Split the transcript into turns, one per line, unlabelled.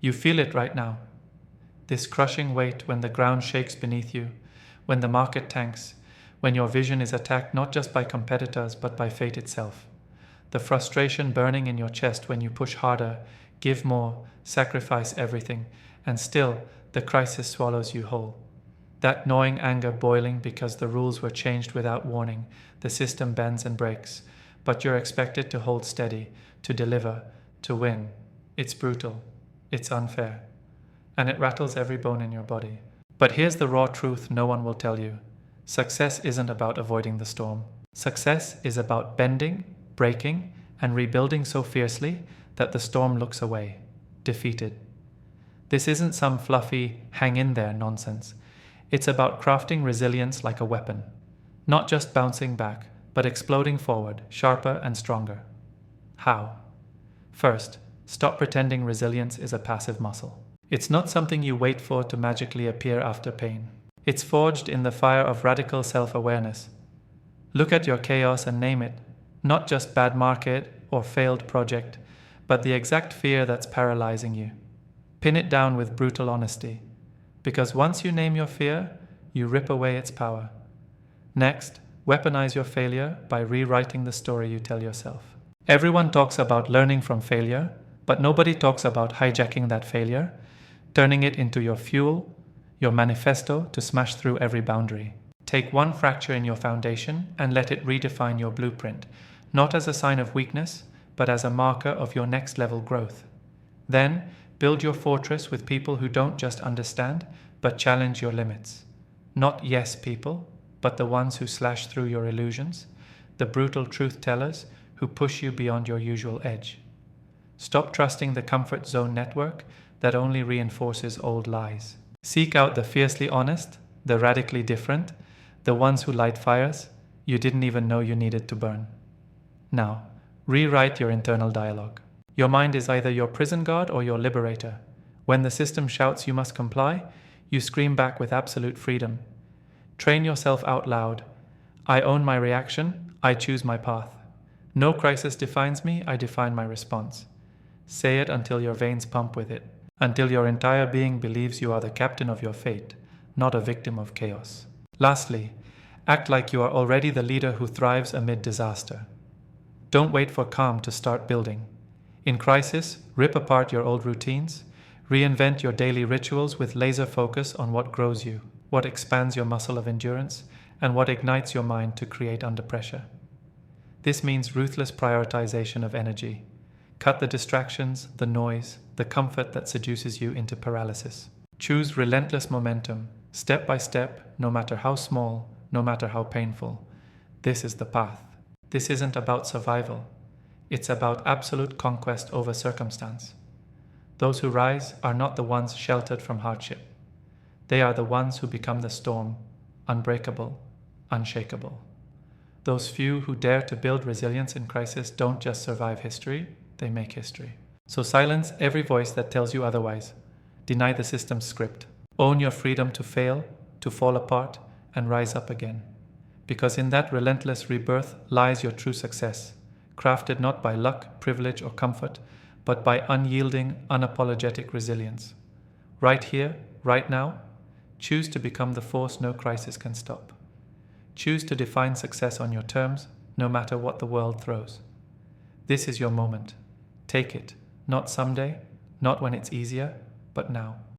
You feel it right now. This crushing weight when the ground shakes beneath you, when the market tanks, when your vision is attacked not just by competitors but by fate itself. The frustration burning in your chest when you push harder, give more, sacrifice everything, and still the crisis swallows you whole. That gnawing anger boiling because the rules were changed without warning, the system bends and breaks, but you're expected to hold steady, to deliver, to win. It's brutal, it's unfair, and it rattles every bone in your body. But here's the raw truth no one will tell you. Success isn't about avoiding the storm. Success is about bending, breaking, and rebuilding so fiercely that the storm looks away, defeated. This isn't some fluffy, hang in there nonsense. It's about crafting resilience like a weapon, not just bouncing back, but exploding forward, sharper and stronger. How? First, stop pretending resilience is a passive muscle. It's not something you wait for to magically appear after pain. It's forged in the fire of radical self-awareness. Look at your chaos and name it, not just bad market or failed project, but the exact fear that's paralyzing you. Pin it down with brutal honesty, because once you name your fear, you rip away its power. Next, weaponize your failure by rewriting the story you tell yourself. Everyone talks about learning from failure, but nobody talks about hijacking that failure, turning it into your fuel, your manifesto to smash through every boundary. Take one fracture in your foundation and let it redefine your blueprint, not as a sign of weakness, but as a marker of your next level growth. Then, build your fortress with people who don't just understand, but challenge your limits. Not yes people, but the ones who slash through your illusions, the brutal truth tellers who push you beyond your usual edge. Stop trusting the comfort zone network that only reinforces old lies. Seek out the fiercely honest, the radically different, the ones who light fires you didn't even know you needed to burn. Now, rewrite your internal dialogue. Your mind is either your prison guard or your liberator. When the system shouts you must comply, you scream back with absolute freedom. Train yourself out loud. I own my reaction, I choose my path. No crisis defines me, I define my response. Say it until your veins pump with it, until your entire being believes you are the captain of your fate, not a victim of chaos. Lastly, act like you are already the leader who thrives amid disaster. Don't wait for calm to start building. In crisis, rip apart your old routines, reinvent your daily rituals with laser focus on what grows you, what expands your muscle of endurance, and what ignites your mind to create under pressure. This means ruthless prioritization of energy. Cut the distractions, the noise, the comfort that seduces you into paralysis. Choose relentless momentum, step by step, no matter how small, no matter how painful. This is the path. This isn't about survival. It's about absolute conquest over circumstance. Those who rise are not the ones sheltered from hardship. They are the ones who become the storm, unbreakable, unshakable. Those few who dare to build resilience in crisis don't just survive history, they make history. So silence every voice that tells you otherwise. Deny the system's script. Own your freedom to fail, to fall apart, and rise up again. Because in that relentless rebirth lies your true success, crafted not by luck, privilege, or comfort, but by unyielding, unapologetic resilience. Right here, right now, choose to become the force no crisis can stop. Choose to define success on your terms, no matter what the world throws. This is your moment. Take it, not someday, not when it's easier, but now.